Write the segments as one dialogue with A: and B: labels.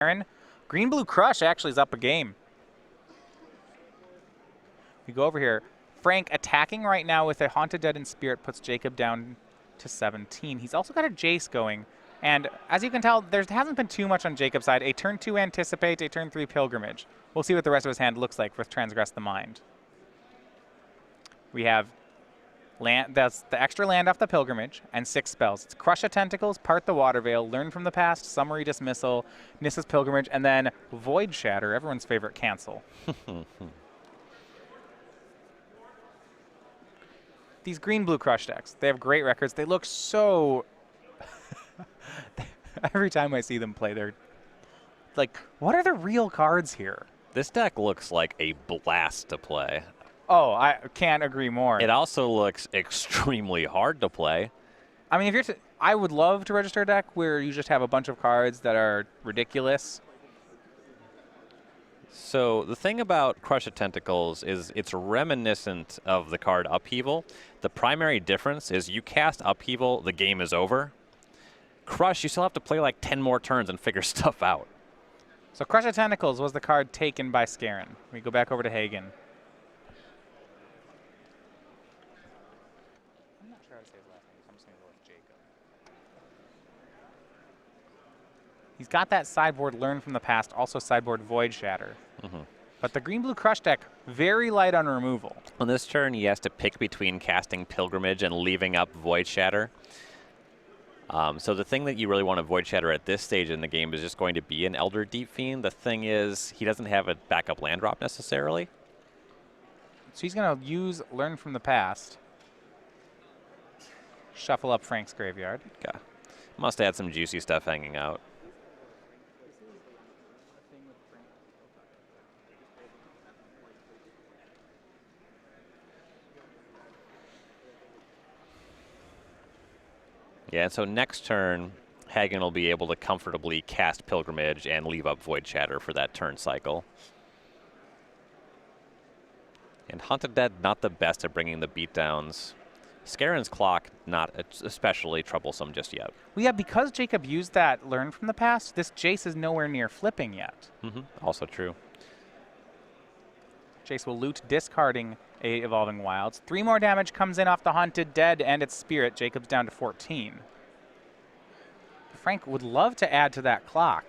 A: Skarren. Green-blue Crush actually is up a game. We go over here. Frank attacking right now with a Haunted Dead in Spirit puts Jacob down to 17. He's also got a Jace going. And as you can tell, there hasn't been too much on Jacob's side. A turn 2 Anticipate, a turn 3 Pilgrimage. We'll see what the rest of his hand looks like with Transgress the Mind. We have land, that's the extra land off the Pilgrimage, and 6 spells. It's Crush of Tentacles, Part the Water Veil, Learn from the Past, Summary Dismissal, Nissa's Pilgrimage, and then Void Shatter, everyone's favorite cancel. These green-blue Crush decks, they have great records. They look so... Every time I see them play, they're like, what are the real cards here?
B: This deck looks like a blast to play.
A: Oh, I can't agree more.
B: It also looks extremely hard to play.
A: I mean, if you're I would love to register a deck where you just have a bunch of cards that are ridiculous.
B: So the thing about Crush of Tentacles is it's reminiscent of the card Upheaval. The primary difference is you cast Upheaval, the game is over. Crush, you still have to play like 10 more turns and figure stuff out.
A: So Crush of Tentacles was the card taken by Skarren. We go back over to Hagen. I'm not sure how to say his last name, so I'm just going to go with Jacob. He's got that sideboard Learn from the Past, also sideboard Void Shatter. But the green-blue Crush deck, very light on removal.
B: On this turn, he has to pick between casting Pilgrimage and leaving up Void Shatter. So the thing that you really want to Void Shatter at this stage in the game is just going to be an Elder Deep Fiend. The thing is, he doesn't have a backup land drop necessarily.
A: So he's going to use Learn from the Past. Shuffle up Frank's graveyard.
B: Okay. Must have had some juicy stuff hanging out. Yeah, and so next turn, Hagen will be able to comfortably cast Pilgrimage and leave up Void Shatter for that turn cycle. And Haunted Dead, not the best at bringing the beatdowns. Skarren's Clock, not especially troublesome just yet.
A: Well, yeah, because Jacob used that Learn from the Past, this Jace is nowhere near flipping yet.
B: Also true.
A: Jace will loot, discarding a Evolving Wilds. 3 more damage comes in off the Haunted Dead and its Spirit. Jacob's down to 14. Frank would love to add to that clock.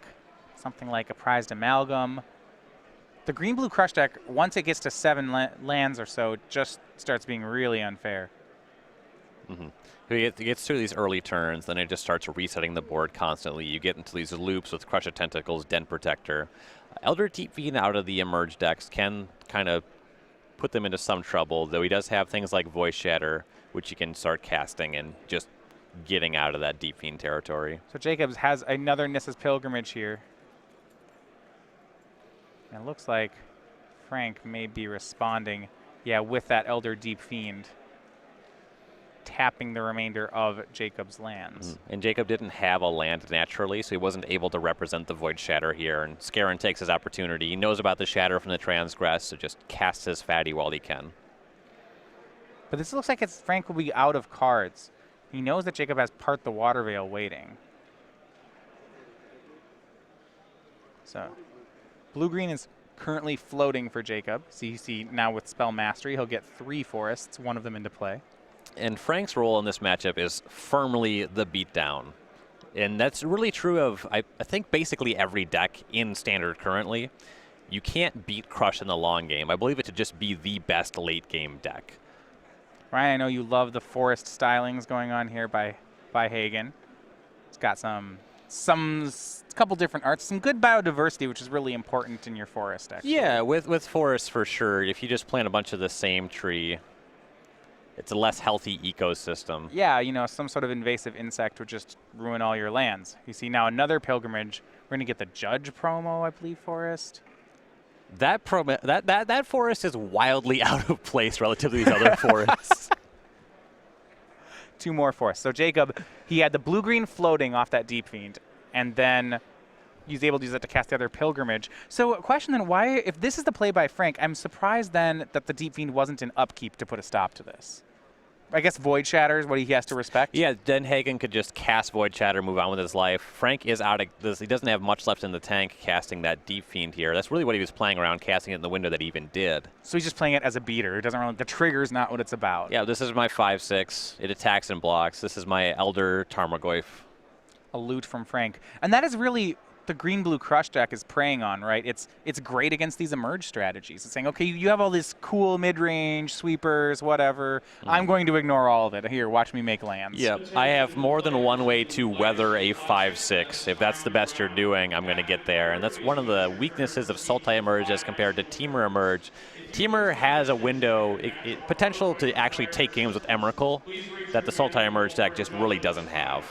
A: Something like a Prized Amalgam. The green-blue Crush deck, once it gets to 7 lands or so, just starts being really unfair.
B: It gets through these early turns, then it just starts resetting the board constantly. You get into these loops with Crush of Tentacles, Den Protector. Elder Deep Fiend out of the Emerge decks can kind of put them into some trouble, though he does have things like Voice Shatter, which you can start casting and just getting out of that Deep Fiend territory.
A: So Jacobs has another Nissa's Pilgrimage here. And it looks like Frank may be responding, yeah, with that Elder Deep Fiend, tapping the remainder of Jacob's lands.
B: And Jacob didn't have a land naturally, so he wasn't able to represent the Void Shatter here, and Skarren takes his opportunity. He knows about the Shatter from the Transgress, so just casts his fatty while he can.
A: But this looks like Frank will be out of cards. He knows that Jacob has Part the Water Veil waiting. So, blue-green is currently floating for Jacob. So you see now with Spell Mastery, he'll get 3 forests, one of them into play.
B: And Frank's role in this matchup is firmly the beatdown. And that's really true of, I think, basically every deck in Standard currently. You can't beat Crush in the long game. I believe it to just be the best late-game deck.
A: Ryan, I know you love the forest stylings going on here by Hagen. It's got some couple different arts, some good biodiversity, which is really important in your forest, actually.
B: Yeah, with forests for sure. If you just plant a bunch of the same tree, it's a less healthy ecosystem.
A: Yeah, you know, some sort of invasive insect would just ruin all your lands. You see now another Pilgrimage. We're going to get the Judge promo, I believe, forest.
B: That forest is wildly out of place relative to these other forests.
A: 2 more forests. So Jacob, he had the blue-green floating off that Deep Fiend, and then he's able to use that to cast the other Pilgrimage. So a question then, why, if this is the play by Frank, I'm surprised then that the Deep Fiend wasn't in upkeep to put a stop to this. I guess Void Shatter is what he has to respect.
B: Yeah, then Hagen could just cast Void Shatter, move on with his life. Frank is out of this. He doesn't have much left in the tank casting that Deep Fiend here. That's really what he was playing around, casting it in the window that he even did.
A: So he's just playing it as a beater. It doesn't really, the trigger's not what it's about.
B: Yeah, this is my 5/6. It attacks and blocks. This is my Elder Tarmogoyf.
A: A loot from Frank. And that is really the green-blue crush deck is preying on, right? It's great against these emerge strategies. It's saying, okay, you have all this cool mid-range, sweepers, whatever. I'm going to ignore all of it. Here, watch me make lands.
B: Yeah, I have more than one way to weather a 5/6. If that's the best you're doing, I'm going to get there. And that's one of the weaknesses of Sultai Emerge as compared to Temur Emerge. Temur has a window, potential to actually take games with Emrakul that the Sultai Emerge deck just really doesn't have.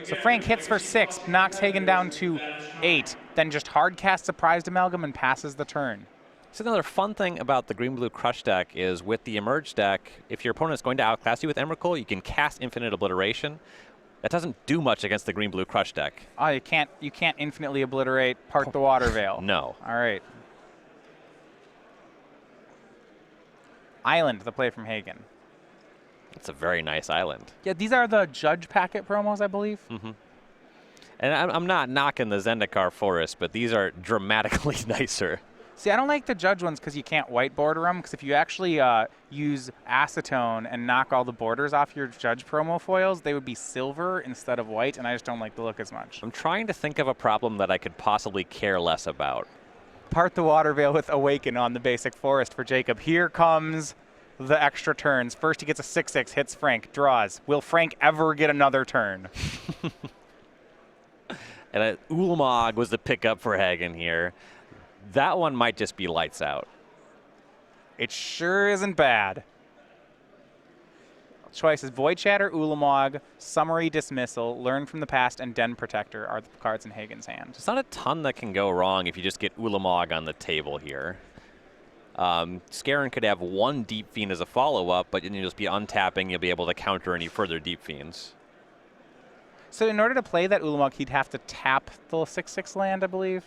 A: So Frank hits for 6, knocks Hagen down to 8, then just hard casts Surprised Amalgam and passes the turn.
B: So another fun thing about the Green-Blue Crush deck is with the Emerge deck, if your opponent is going to outclass you with Emrakul, you can cast Infinite Obliteration. That doesn't do much against the Green-Blue Crush deck.
A: Oh, you can't infinitely obliterate Part the Water Veil.
B: No.
A: All right. Island, the play from Hagen.
B: It's a very nice island.
A: Yeah, these are the Judge packet promos, I believe.
B: Mm-hmm. And I'm not knocking the Zendikar Forest, but these are dramatically nicer.
A: See, I don't like the Judge ones because you can't white border them, because if you actually use acetone and knock all the borders off your Judge promo foils, they would be silver instead of white, and I just don't like the look as much.
B: I'm trying to think of a problem that I could possibly care less about.
A: Part the Water Veil with Awaken on the basic forest for Jacob. Here comes the extra turns. First he gets a 6/6, hits Frank, draws. Will Frank ever get another turn?
B: And Ulamog was the pickup for Hagen here. That one might just be lights out.
A: It sure isn't bad. Choices: Void Shatter, Ulamog, Summary Dismissal, Learn from the Past, and Den Protector are the cards in Hagen's hand.
B: There's not a ton that can go wrong if you just get Ulamog on the table here. Skarren could have one Deep Fiend as a follow-up, but then you'll just be untapping. You'll be able to counter any further Deep Fiends.
A: So in order to play that Ulamog, he'd have to tap the 6/6 land, I believe.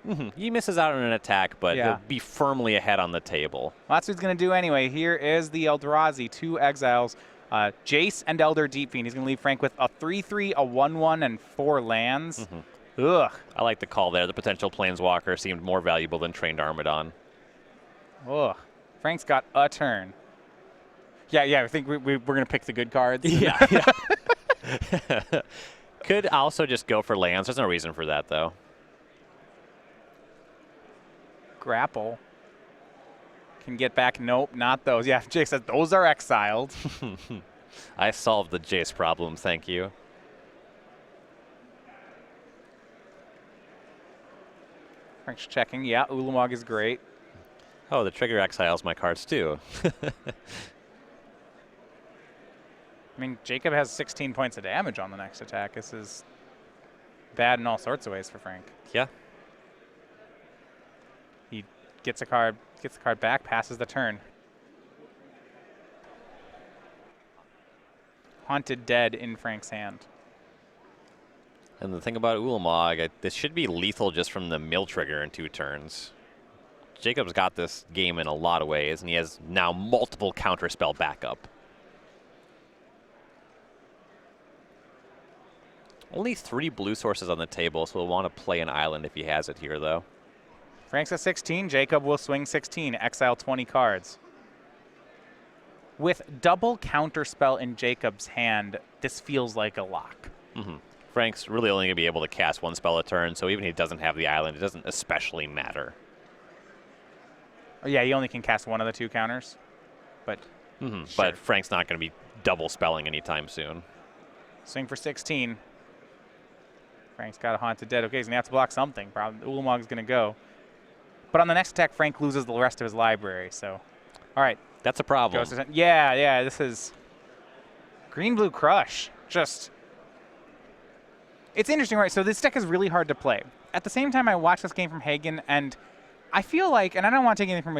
B: Mm-hmm. He misses out on an attack, but he'll be firmly ahead on the table.
A: Well, that's what he's going to do anyway. Here is the Eldrazi, 2 exiles, Jace and Elder Deep Fiend. He's going to leave Frank with a 3/3, a 1/1, and 4 lands.
B: Mm-hmm.
A: Ugh.
B: I like the call there. The potential Planeswalker seemed more valuable than Trained Armadon.
A: Ugh. Frank's got a turn. Yeah, I think we're going to pick the good cards.
B: Yeah. Could also just go for lands. There's no reason for that, though.
A: Grapple. Can get back. Nope, not those. Yeah, Jake says those are exiled.
B: I solved the Jace problem, thank you.
A: Frank's checking. Yeah, Ulamog is great.
B: Oh, the trigger exiles my cards, too.
A: I mean, Jacob has 16 points of damage on the next attack. This is bad in all sorts of ways for Frank.
B: Yeah.
A: He gets the card back, passes the turn. Haunted Dead in Frank's hand.
B: And the thing about Ulamog, this should be lethal just from the mill trigger in 2 turns. Jacob's got this game in a lot of ways, and he has now multiple counterspell backup. Only 3 blue sources on the table, so he'll want to play an island if he has it here, though.
A: Frank's at 16. Jacob will swing 16. Exile 20 cards. With double counterspell in Jacob's hand, this feels like a lock.
B: Mm-hmm. Frank's really only going to be able to cast 1 spell a turn, so even if he doesn't have the island, it doesn't especially matter.
A: Oh, yeah, he only can cast 1 of the 2 counters. But,
B: sure.
A: But
B: Frank's not going to be double spelling anytime soon.
A: Swing for 16. Frank's got a Haunted Dead. Okay, he's going to have to block something. Probably Ulamog's going to go. But on the next attack, Frank loses the rest of his library. So, all right.
B: That's a problem.
A: Yeah, this is Green-Blue Crush. Just, it's interesting, right? So this deck is really hard to play. At the same time, I watched this game from Hagen, and I feel like, and I don't want to take anything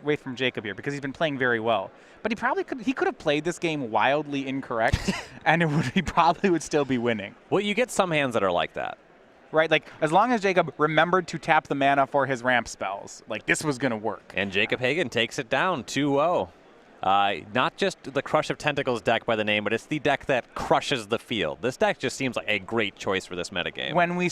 A: away from Jacob here because he's been playing very well, but he could have played this game wildly incorrect, and he probably would still be winning.
B: Well, you get some hands that are like that.
A: Right, like as long as Jacob remembered to tap the mana for his ramp spells, like this was going to work.
B: And Jacob Hagen takes it down 2-0. Not just the Crush of Tentacles deck by the name, but it's the deck that crushes the field. This deck just seems like a great choice for this metagame.
A: When we